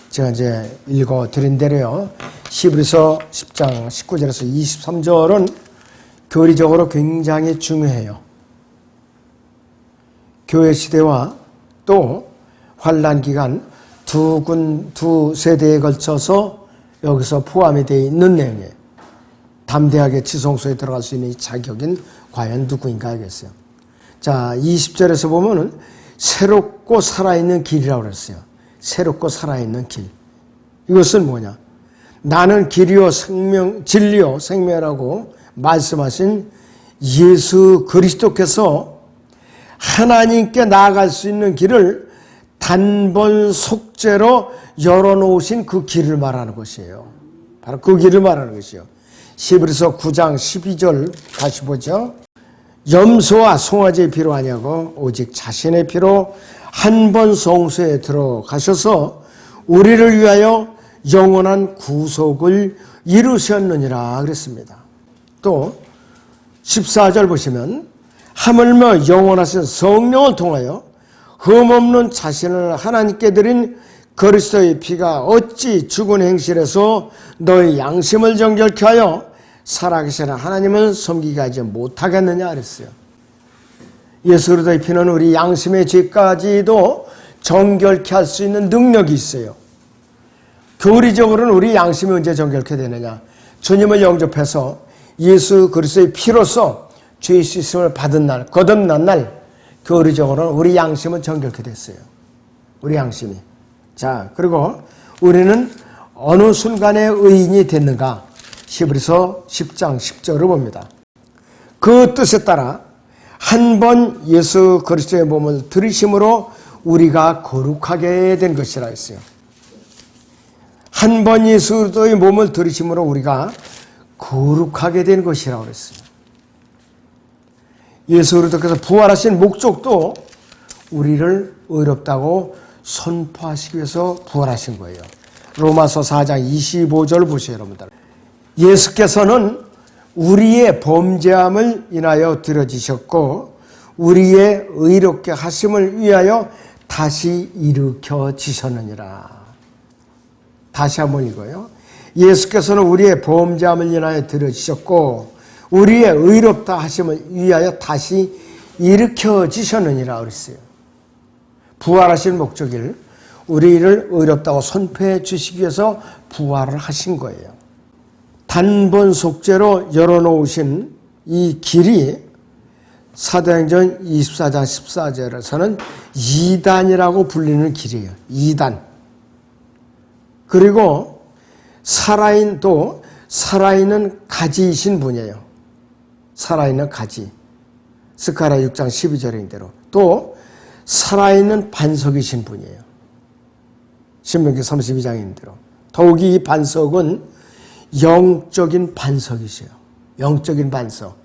제가 이제 읽어 드린 대로요. 히브리서 10장 19절에서 23절은 교리적으로 굉장히 중요해요. 교회 시대와 또 환란 기간 두 세대에 걸쳐서 여기서 포함이 되어 있는 내용이에요. 담대하게 지성소에 들어갈 수 있는 자격인 과연 누구인가 하겠어요. 자, 20절에서 보면은 새롭고 살아있는 길이라고 그랬어요. 새롭고 살아있는 길. 이것은 뭐냐? 나는 길이요 생명, 진리요 생명이라고 말씀하신 예수 그리스도께서 하나님께 나아갈 수 있는 길을 단번 속죄로 열어놓으신 그 길을 말하는 것이에요. 바로 그 길을 말하는 것이요. 히브리서 9장 12절 다시 보죠. 염소와 송아지의 피로 아니하고 오직 자신의 피로 한 번 성소에 들어가셔서 우리를 위하여 영원한 구속을 이루셨느니라 그랬습니다. 또 14절 보시면 하물며 영원하신 성령을 통하여 흠없는 자신을 하나님께 드린 그리스도의 피가 어찌 죽은 행실에서 너의 양심을 정결케 하여 살아계시는 하나님을 섬기게 하지 못하겠느냐 그랬어요. 예수 그리스도의 피는 우리 양심의 죄까지도 정결케 할 수 있는 능력이 있어요. 교리적으로는 우리 양심이 언제 정결케 되느냐? 주님을 영접해서 예수 그리스도의 피로서 죄의 씻음을 받은 날, 거듭난 날, 교리적으로는 우리 양심은 정결케 됐어요. 우리 양심이. 자, 그리고 우리는 어느 순간에 의인이 됐는가? 히브리서 10장 10절을 봅니다. 그 뜻에 따라 한 번 예수 그리스도의 몸을 들이심으로 우리가 거룩하게 된 것이라 했어요. 한 번 예수 그리스도의 몸을 들이심으로 우리가 거룩하게 된 것이라고 그랬어요. 예수 그리스도께서 부활하신 목적도 우리를 의롭다고 선포하시기 위해서 부활하신 거예요. 로마서 4장 25절 보세요, 여러분들. 예수께서는 우리의 범죄함을 인하여 들어지셨고 우리의 의롭게 하심을 위하여 다시 일으켜지셨느니라. 다시 한번 읽어요. 예수께서는 우리의 범죄함을 인하여 들어지셨고 우리의 의롭다 하심을 위하여 다시 일으켜지셨느니라 그랬어요. 부활하신 목적을 우리를 의롭다고 선포해 주시기 위해서 부활을 하신 거예요. 단번 속죄로 열어놓으신 이 길이 사도행전 24장 14절에서는 이단이라고 불리는 길이에요. 이단. 그리고 살아있는 가지이신 분이에요. 살아있는 가지. 스가랴 6장 12절인 대로. 또 살아있는 반석이신 분이에요. 신명기 32장인 대로. 더욱이 이 반석은 영적인 반석이세요. 영적인 반석.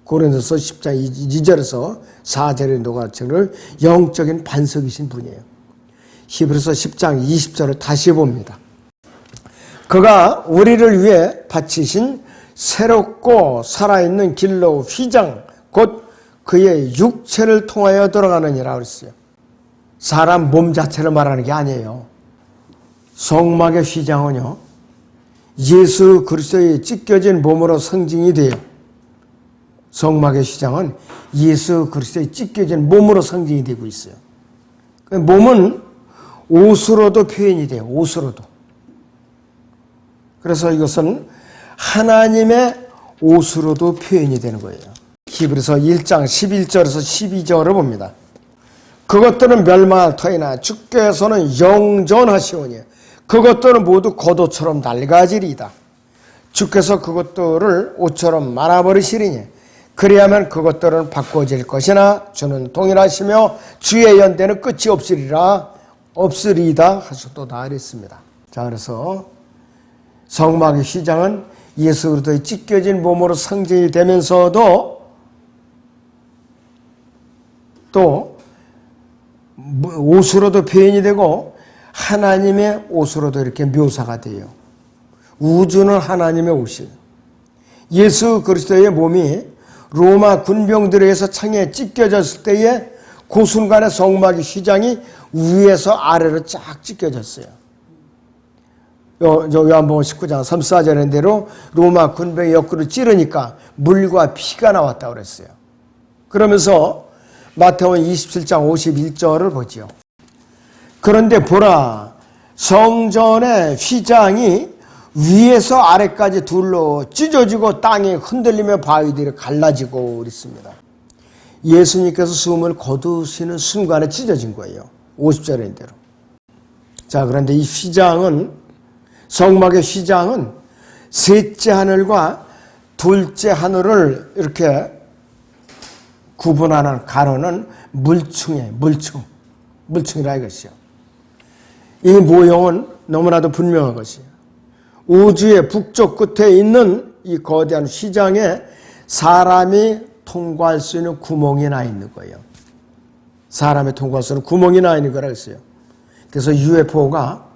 고린도서 10장 2절에서 4절의 녹아처를 영적인 반석이신 분이에요. 히브리서 10장 20절을 다시 봅니다. 그가 우리를 위해 바치신 새롭고 살아있는 길로 휘장 곧 그의 육체를 통하여 들어가느니라 그랬어요. 사람 몸 자체를 말하는 게 아니에요. 성막의 휘장은요, 예수 그리스도의 찢겨진 몸으로 상징이 돼요. 성막의 휘장은 예수 그리스도의 찢겨진 몸으로 상징이 되고 있어요. 몸은 옷으로도 표현이 돼요. 옷으로도. 그래서 이것은 하나님의 옷으로도 표현이 되는 거예요. 히브리서 1장 11절에서 12절을 봅니다. 그것들은 멸망할 터이나 주께서는 영존하시오니 그것들은 모두 겉옷처럼 낡아지리이다. 주께서 그것들을 옷처럼 말아버리시리니 그리하면 그것들은 바꿔질 것이나 주는 동일하시며 주의 연대는 끝이 없으리이다 하셨도다 그랬습니다. 자, 그래서 성막의 휘장은 예수 그리스도의 찢겨진 몸으로 상징이 되면서도 또 옷으로도 표현이 되고 하나님의 옷으로도 이렇게 묘사가 돼요. 우주는 하나님의 옷이에요. 예수 그리스도의 몸이 로마 군병들에 의해서 창에 찢겨졌을 때에 그 순간에 성막의 휘장이 위에서 아래로 쫙 찢겨졌어요. 요한복음 19장 3, 4절인 대로 로마 군병이 옆구리 찌르니까 물과 피가 나왔다고 그랬어요. 그러면서 마태복음 27장 51절을 보죠. 그런데 보라, 성전의 휘장이 위에서 아래까지 둘로 찢어지고 땅이 흔들리며 바위들이 갈라지고 그랬습니다. 예수님께서 숨을 거두시는 순간에 찢어진 거예요. 50절인 대로. 자, 그런데 이 휘장은, 성막의 휘장은 셋째 하늘과 둘째 하늘을 이렇게 구분하는 가로는 물층이라 이것이요. 이 모형은 너무나도 분명한 것이에요. 우주의 북쪽 끝에 있는 이 거대한 휘장에 사람이 통과할 수 있는 구멍이 나 있는 거예요. 사람이 통과할 수 있는 구멍이 나 있는 거라 했어요. 그래서 UFO가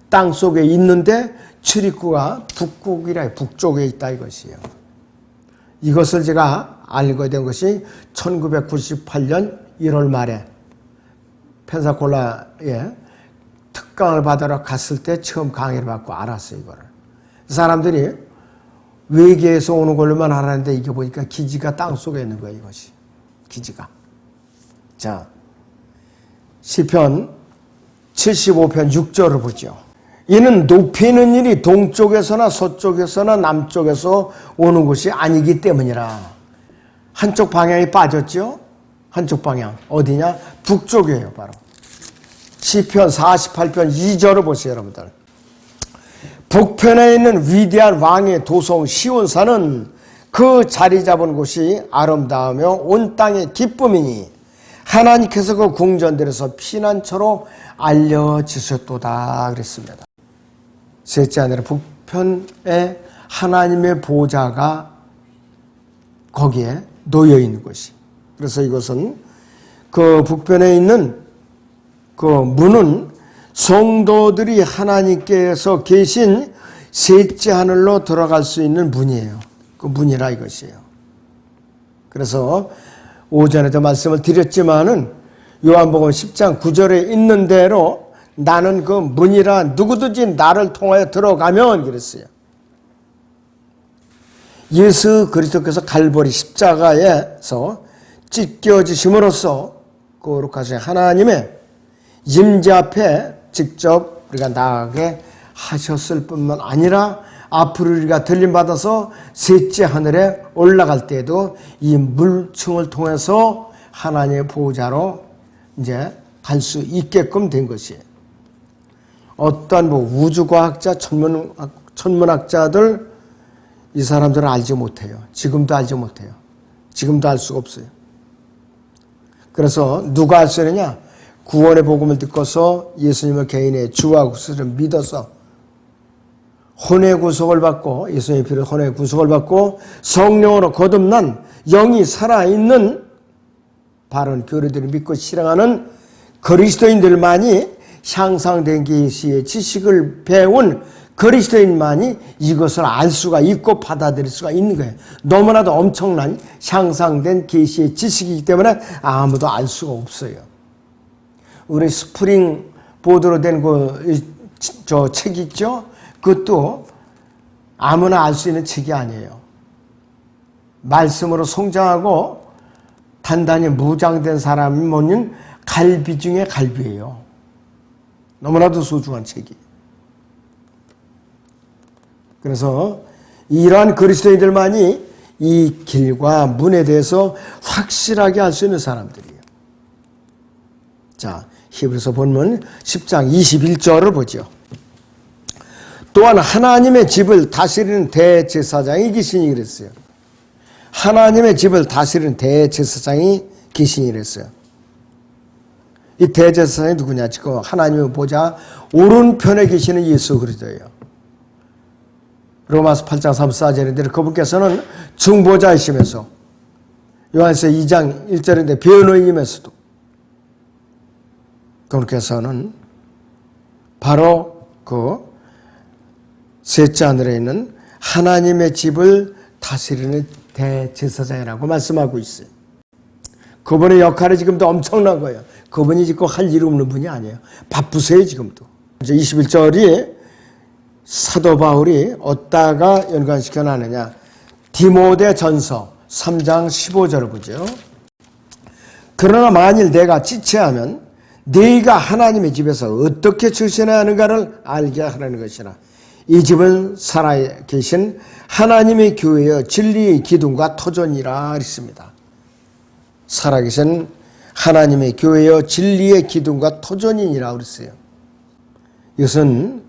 땅 속에 있는데 출입구가 북쪽에 있다 이것이에요. 이것을 제가 알게 된 것이 1998년 1월 말에 펜사콜라에 특강을 받으러 갔을 때 처음 강의를 받고 알았어요, 이거를. 사람들이 외계에서 오는 걸로만 알았는데 이게 보니까 기지가 땅 속에 있는 거예요, 이것이. 기지가. 자, 시편 75편 6절을 보죠. 이는 높이 있는 일이 동쪽에서나 서쪽에서나 남쪽에서 오는 것이 아니기 때문이라. 한쪽 방향이 빠졌죠? 한쪽 방향. 어디냐? 북쪽이에요, 바로. 시편 48편 2절을 보세요, 여러분들. 북편에 있는 위대한 왕의 도성 시온산은 그 자리 잡은 곳이 아름다우며 온 땅의 기쁨이니 하나님께서 그 궁전들에서 피난처로 알려지셨도다 그랬습니다. 셋째 하늘의 북편에 하나님의 보좌가 거기에 놓여 있는 것이. 그래서 이것은 그 북편에 있는 그 문은 성도들이 하나님께서 계신 셋째 하늘로 들어갈 수 있는 문이에요. 그 문이라 이것이에요. 그래서 오전에도 말씀을 드렸지만은 요한복음 10장 9절에 있는 대로 나는 그 문이라 누구든지 나를 통하여 들어가면 그랬어요. 예수 그리스도께서 갈보리 십자가에서 찢겨지심으로써 거룩하신 하나님의 임재 앞에 직접 우리가 나가게 하셨을 뿐만 아니라 앞으로 우리가 들림받아서 셋째 하늘에 올라갈 때에도 이 물층을 통해서 하나님의 보호자로 이제 갈 수 있게끔 된 것이에요. 어떠한 우주과학자, 천문학자들 이 사람들은 알지 못해요. 지금도 알지 못해요. 지금도 알 수가 없어요. 그래서 누가 알 수 있느냐? 구원의 복음을 듣고서 예수님을 개인의 주와 구주를 믿어서 혼의 구속을 받고 예수님의 피로 혼의 구속을 받고 성령으로 거듭난 영이 살아있는 바른 교리들을 믿고 실행하는 그리스도인들만이 향상된 계시의 지식을 배운 그리스도인만이 이것을 알 수가 있고 받아들일 수가 있는 거예요. 너무나도 엄청난 향상된 계시의 지식이기 때문에 아무도 알 수가 없어요. 우리 스프링 보드로 된 저 책 있죠? 그것도 아무나 알 수 있는 책이 아니에요. 말씀으로 성장하고 단단히 무장된 사람이 먹는 갈비 중에 갈비예요. 너무나도 소중한 책이. 그래서 이러한 그리스도인들만이 이 길과 문에 대해서 확실하게 알 수 있는 사람들이에요. 자, 히브리서 본문 10장 21절을 보죠. 또한 하나님의 집을 다스리는 대제사장이 계시니 그랬어요. 하나님의 집을 다스리는 대제사장이 계시니 그랬어요. 이 대제사장이 누구냐? 지금 하나님의 보좌 오른편에 계시는 예수 그리스도예요. 로마서 8장 34절인데 그분께서는 중보자이시면서 요한서 2장 1절인데 변호인이면서도 그분께서는 바로 그 셋째 하늘에 있는 하나님의 집을 다스리는 대제사장이라고 말씀하고 있어요. 그분의 역할이 지금도 엄청난 거예요. 그분이 지금 할 일 없는 분이 아니에요. 바쁘세요, 지금도. 이제 21절이 사도 바울이 어디다가 연관시켜 놨느냐. 디모데 전서 3장 15절을 보죠. 그러나 만일 내가 지체하면 너희가 하나님의 집에서 어떻게 출신해야 하는가를 알게 하라는 것이라. 이 집은 살아계신 하나님의 교회의 진리의 기둥과 토전이라 했습니다. 살아계신 하나님의 교회의 진리의 기둥과 토전이니라 그랬어요. 이것은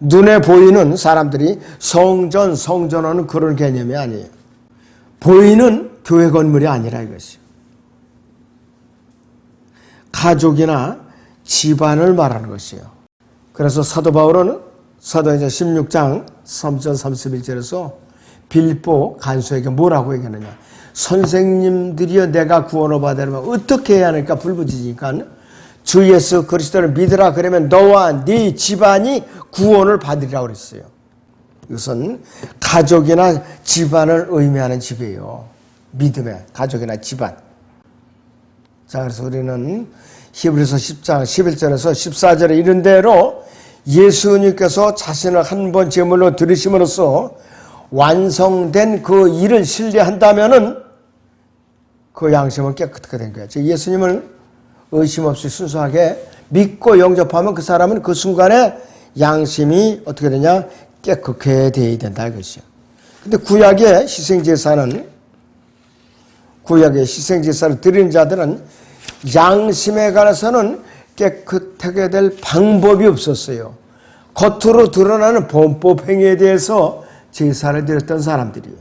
눈에 보이는 사람들이 성전하는 그런 개념이 아니에요. 보이는 교회 건물이 아니라 이것이요. 가족이나 집안을 말하는 것이에요. 그래서 사도 바울은 사도행전 16장 3절 31절에서 빌보 간수에게 뭐라고 얘기하느냐. 선생님들이여 내가 구원을 받으려면 어떻게 해야 하니까 불붙이니까 주 예수 그리스도를 믿으라 그러면 너와 네 집안이 구원을 받으리라고 그랬어요. 이것은 가족이나 집안을 의미하는 집이에요. 믿음의 가족이나 집안. 자, 그래서 우리는 히브리서 10장 11절에서 14절에 이런 대로 예수님께서 자신을 한 번 제물로 드리심으로써 완성된 그 일을 신뢰한다면은 그 양심은 깨끗하게 된 거예요. 즉 예수님을 의심 없이 순수하게 믿고 영접하면 그 사람은 그 순간에 양심이 어떻게 되냐? 깨끗하게 되어야 된다 이것이요. 근데 구약의 희생제사를 드리는 자들은 양심에 관해서는 깨끗하게 될 방법이 없었어요. 겉으로 드러나는 범법 행위에 대해서 제사를 드렸던 사람들이에요.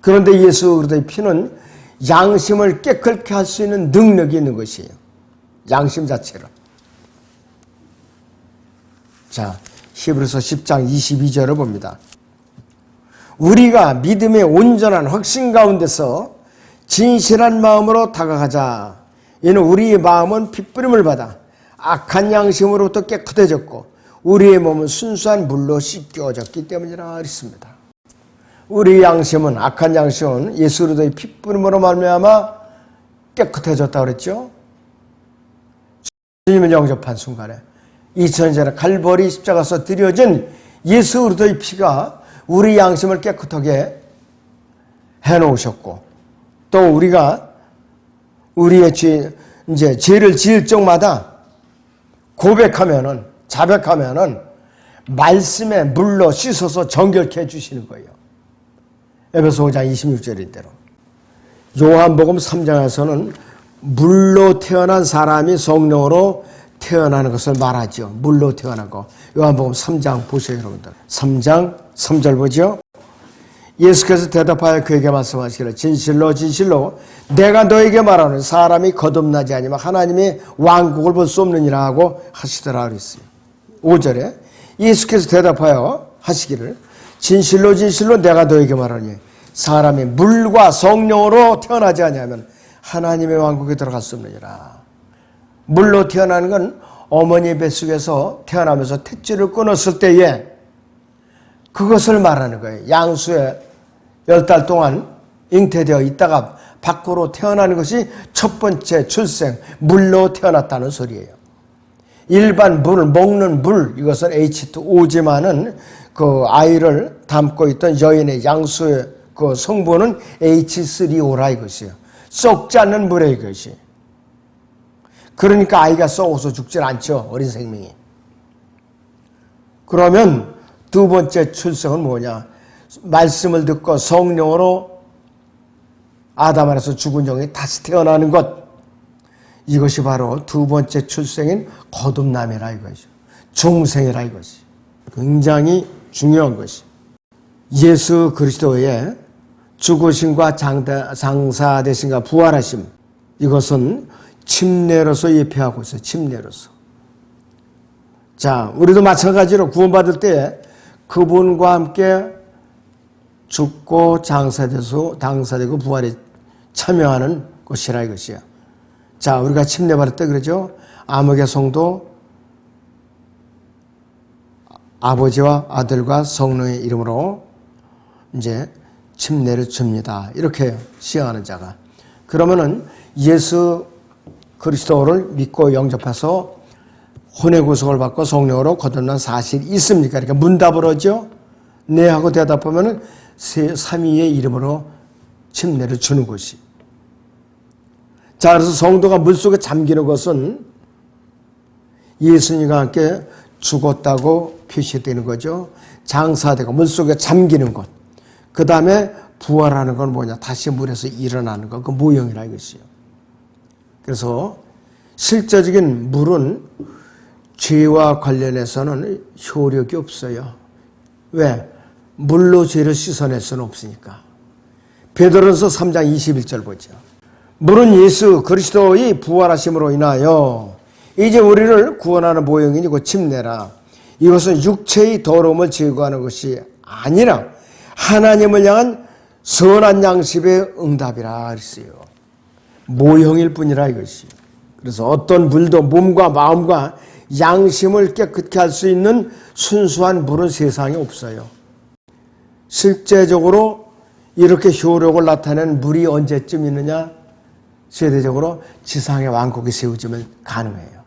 그런데 예수 그리스도의 피는 양심을 깨끗게 할 수 있는 능력이 있는 것이에요. 양심 자체로. 자, 히브리서 10장 22절을 봅니다. 우리가 믿음의 온전한 확신 가운데서 진실한 마음으로 다가가자. 이는 우리의 마음은 핏부림을 받아 악한 양심으로부터 깨끗해졌고 우리의 몸은 순수한 물로 씻겨졌기 때문이라 그랬습니다. 우리 양심은, 악한 양심은 예수 그리스도의 핏부림으로 말미암아 깨끗해졌다고 그랬죠. 주님을 영접한 순간에 2000년 전에 갈보리 십자가에서 드려진 예수 그리스도의 피가 우리 양심을 깨끗하게 해놓으셨고, 또 우리가 우리의 죄를 지을 적마다 고백하면은, 자백하면은 말씀의 물로 씻어서 정결케 해주시는 거예요. 에베소 5장 26절인대로. 요한복음 3장에서는 물로 태어난 사람이 성령으로 태어나는 것을 말하죠. 물로 태어난 거. 요한복음 3장 보세요, 여러분들. 3장 3절 보죠. 예수께서 대답하여 그에게 말씀하시기를 진실로 진실로 내가 너에게 말하는 사람이 거듭나지 아니면 하나님의 왕국을 볼 수 없느니라 하고 하시더라 그랬어요. 5절에 예수께서 대답하여 하시기를 진실로 진실로 내가 너에게 말하니 사람이 물과 성령으로 태어나지 아니하면 하나님의 왕국에 들어갈 수 없느니라. 물로 태어나는 건 어머니 뱃속에서 태어나면서 탯줄을 끊었을 때에 그것을 말하는 거예요. 양수에 10달 동안 잉태되어 있다가 밖으로 태어나는 것이 첫 번째 출생, 물로 태어났다는 소리예요. 일반 물, 먹는 물, 이것은 H2O지만은 그 아이를 담고 있던 여인의 양수의 그 성분은 H3O라 이것이에요. 썩지 않는 물에 이것이. 그러니까 아이가 썩어서 죽질 않죠. 어린 생명이. 그러면 두 번째 출생은 뭐냐? 말씀을 듣고 성령으로 아담 안에서 죽은 영이 다시 태어나는 것. 이것이 바로 두 번째 출생인 거듭남이라 이것이죠. 중생이라 이것이. 굉장히 중요한 것이. 예수 그리스도의 죽으심과 장사되심과 부활하심. 이것은 침례로서 예표하고 있어요. 침례로서. 자, 우리도 마찬가지로 구원받을 때 그분과 함께 죽고 장사되고 부활에 참여하는 것이라 이것이야. 자, 우리가 침례받을 때 그러죠. 암흑의 성도 아버지와 아들과 성령의 이름으로 이제 침례를 줍니다. 이렇게 시행하는 자가. 그러면은 예수 그리스도를 믿고 영접해서 혼의 구속을 받고 성령으로 거듭난 사실이 있습니까? 그러니까 문답을 하죠. 네 하고 대답하면은 삼위의 이름으로 침례를 주는 것이. 자, 그래서 성도가 물속에 잠기는 것은 예수님과 함께 죽었다고 표시되는 거죠. 장사되고 물속에 잠기는 것. 그 다음에 부활하는 건 뭐냐? 다시 물에서 일어나는 것. 그 모형이라 이것이요. 그래서 실제적인 물은 죄와 관련해서는 효력이 없어요. 왜? 물로 죄를 씻어낼 수는 없으니까. 베드로전서 3장 21절 보죠. 물은 예수 그리스도의 부활하심으로 인하여 이제 우리를 구원하는 모형이니 그 침례라. 이것은 육체의 더러움을 제거하는 것이 아니라 하나님을 향한 선한 양심의 응답이라 그랬어요. 모형일 뿐이라 이것이. 그래서 어떤 물도 몸과 마음과 양심을 깨끗게 할 수 있는 순수한 물은 세상에 없어요. 실제적으로 이렇게 효력을 나타내는 물이 언제쯤 있느냐? 세대적으로 지상의 왕국이 세워지면 가능해요.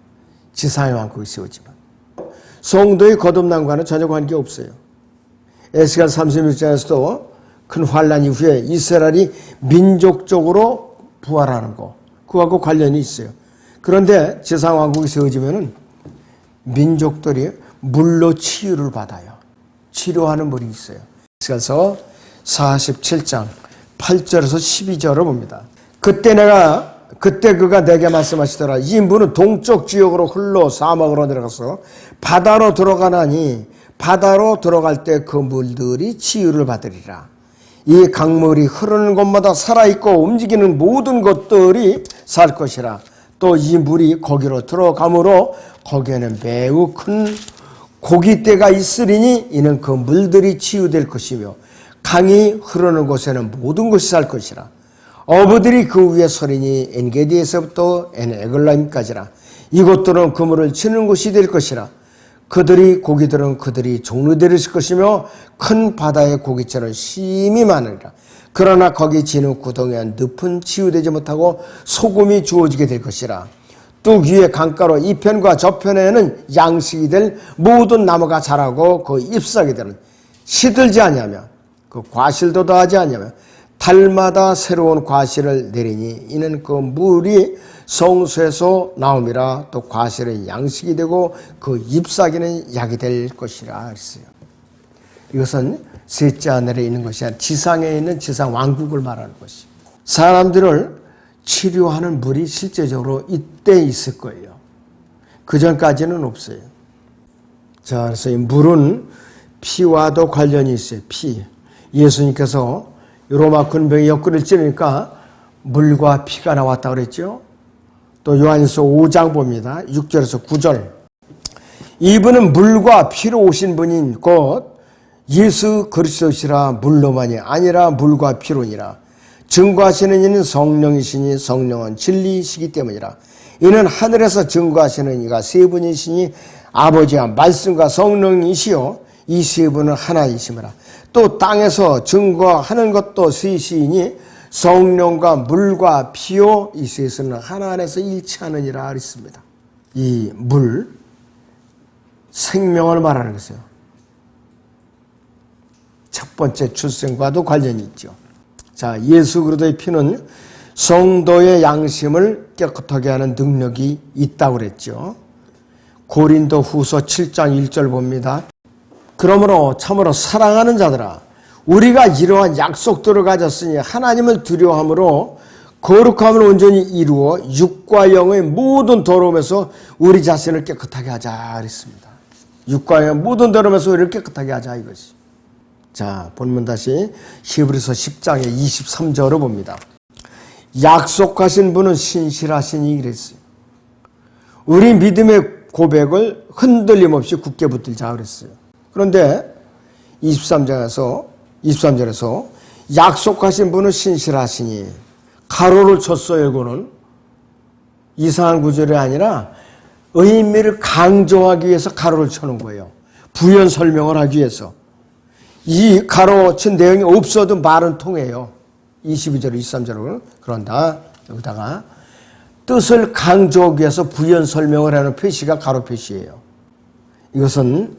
지상의 왕국이 세워지면. 성도의 거듭남과는 전혀 관계없어요. 에스겔 36장에서도 큰 환란 이후에 이스라엘이 민족적으로 부활하는 거, 그거하고 관련이 있어요. 그런데 지상 왕국이 세워지면은 민족들이 물로 치유를 받아요. 치료하는 물이 있어요. 그래서 47장 8절에서 12절을 봅니다. 그때 그가 내게 말씀하시더라. 이 물은 동쪽 지역으로 흘러 사막으로 내려가서 바다로 들어가나니 바다로 들어갈 때 그 물들이 치유를 받으리라. 이 강물이 흐르는 곳마다 살아있고 움직이는 모든 것들이 살 것이라. 또 이 물이 거기로 들어가므로 거기에는 매우 큰 고깃대가 있으리니 이는 그 물들이 치유될 것이며 강이 흐르는 곳에는 모든 것이 살 것이라. 어부들이 그 위에 서리니 엔게디에서부터 엔에글라임까지라. 이곳들은 그물을 치는 곳이 될 것이라. 고기들은 그들이 종류대로 있을 것이며 큰 바다의 고기처럼 심이 많으리라. 그러나 거기 진흙 구덩이와 늪은 치유되지 못하고 소금이 주어지게 될 것이라. 뚝 위에 강가로 이편과 저편에는 양식이 될 모든 나무가 자라고 그 잎사귀 들은 시들지 아니하며 그 과실도 더하지 아니하며 달마다 새로운 과실을 내리니 이는 그 물이 성소에서 나옴이라. 또 과실은 양식이 되고 그 잎사귀는 약이 될 것이라 했어요. 이것은 셋째 하늘에 있는 것이 아니라 지상에 있는 지상 왕국을 말하는 것이. 사람들을 치료하는 물이 실제적으로 이때 있을 거예요. 그 전까지는 없어요. 자, 그래서 이 물은 피와도 관련이 있어요. 피. 예수님께서 로마 군병이 옆구리를 찌르니까 물과 피가 나왔다 그랬죠. 또 요한일서 5장 봅니다. 6절에서 9절. 이분은 물과 피로 오신 분인 곧 예수 그리스도시라. 물로만이 아니라 물과 피로니라. 증거하시는 이는 성령이시니 성령은 진리이시기 때문이라. 이는 하늘에서 증거하시는 이가 세 분이시니 아버지와 말씀과 성령이시요 이 세 분은 하나이시므라. 또 땅에서 증거하는 것도 셋이니 성령과 물과 피요 이 셋은 하나 안에서 일치하느니라 그랬습니다. 이 물, 생명을 말하는 것이에요. 첫 번째 출생과도 관련이 있죠. 자, 예수 그리스도의 피는 성도의 양심을 깨끗하게 하는 능력이 있다고 그랬죠. 고린도 후서 7장 1절 봅니다. 그러므로 참으로 사랑하는 자들아, 우리가 이러한 약속들을 가졌으니 하나님을 두려워함으로 거룩함을 온전히 이루어 육과 영의 모든 더러움에서 우리 자신을 깨끗하게 하자 그랬습니다. 육과 영의 모든 더러움에서 우리를 깨끗하게 하자 이것이. 자, 본문 다시 히브리서 10장의 23절을 봅니다. 약속하신 분은 신실하시니 그랬어요. 우리 믿음의 고백을 흔들림 없이 굳게 붙들자 그랬어요. 그런데 23절에서 약속하신 분은 신실하시니 가로를 쳤어요. 이거는 이상한 구절이 아니라 의미를 강조하기 위해서 가로를 쳐놓은 거예요. 부연 설명을 하기 위해서. 이 가로 친 내용이 없어도 말은 통해요. 22절, 23절은 그런다. 여기다가 뜻을 강조하기 위해서 부연 설명을 하는 표시가 가로 표시예요. 이것은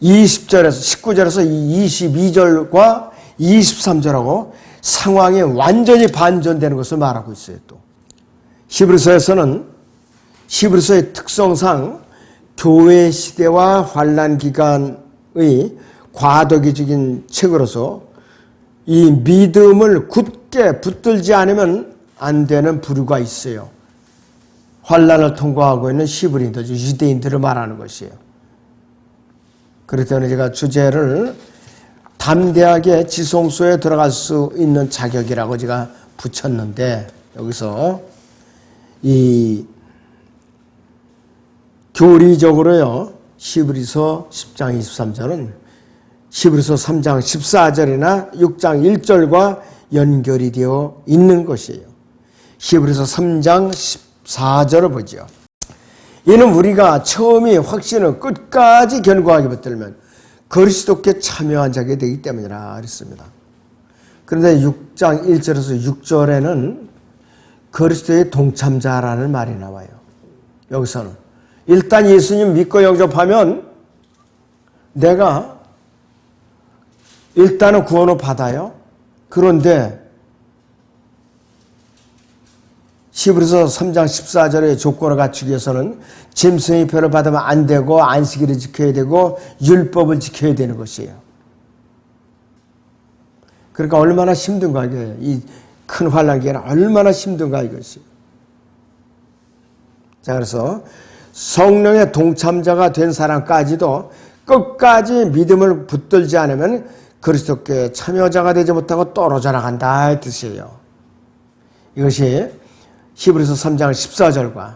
20절에서 19절에서 22절과 23절하고 상황이 완전히 반전되는 것을 말하고 있어요. 또 히브리서에서는 히브리서의 특성상 교회 시대와 환난 기간의 과도기적인 책으로서 이 믿음을 굳게 붙들지 않으면 안 되는 부류가 있어요. 환난을 통과하고 있는 히브리인들, 유대인들을 말하는 것이에요. 그렇기 때문에 제가 주제를 담대하게 지성소에 들어갈 수 있는 자격이라고 제가 붙였는데, 여기서 이 교리적으로요, 히브리서 10장 23절은 히브리서 3장 14절이나 6장 1절과 연결이 되어 있는 것이에요. 히브리서 3장 14절을 보죠. 이는 우리가 처음이 확신을 끝까지 견고하게 붙들면 그리스도께 참여한 자게 되기 때문이라 그랬습니다. 그런데 6장 1절에서 6절에는 그리스도의 동참자라는 말이 나와요. 여기서는 일단 예수님 믿고 영접하면 내가 일단은 구원을 받아요. 그런데 히브리서 3장 14절의 조건을 갖추기 위해서는 짐승의 표를 받으면 안 되고 안식일을 지켜야 되고 율법을 지켜야 되는 것이에요. 그러니까 얼마나 힘든가 이게. 이 큰 환난 기간은 얼마나 힘든가 이것이. 자, 그래서 성령의 동참자가 된 사람까지도 끝까지 믿음을 붙들지 않으면 그리스도께 참여자가 되지 못하고 떨어져 나간다 이 뜻이에요. 이것이 히브리서 3장 14절과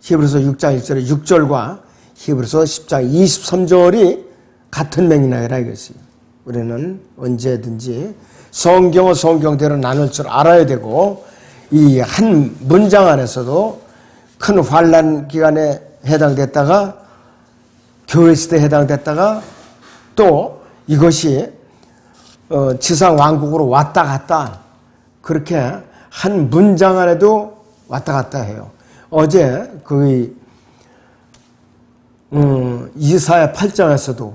히브리서 6장 1절의 6절과 히브리서 10장 23절이 같은 맥락이라 이것이에요. 우리는 언제든지 성경을 성경대로 나눌 줄 알아야 되고, 이 한 문장 안에서도 큰 환난 기간에 해당됐다가 교회 시대에 해당됐다가 또 이것이 지상 왕국으로 왔다 갔다, 그렇게 한 문장 안에도 왔다 갔다 해요. 어제 그 이사야 8장에서도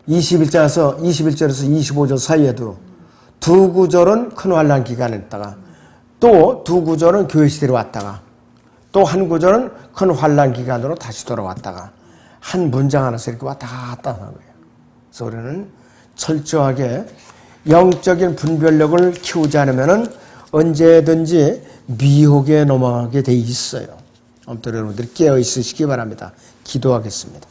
21절에서 25절 사이에도 두 구절은 큰 환난 기간에 있다가 또 두 구절은 교회 시대로 왔다가 또 한 구절은 큰 환난 기간으로 다시 돌아왔다가 한 문장 안에서 이렇게 왔다 갔다 하는 거예요. 그래서 우리는 철저하게 영적인 분별력을 키우지 않으면 언제든지 미혹에 넘어가게 돼 있어요. 아무튼 여러분들이 깨어 있으시기 바랍니다. 기도하겠습니다.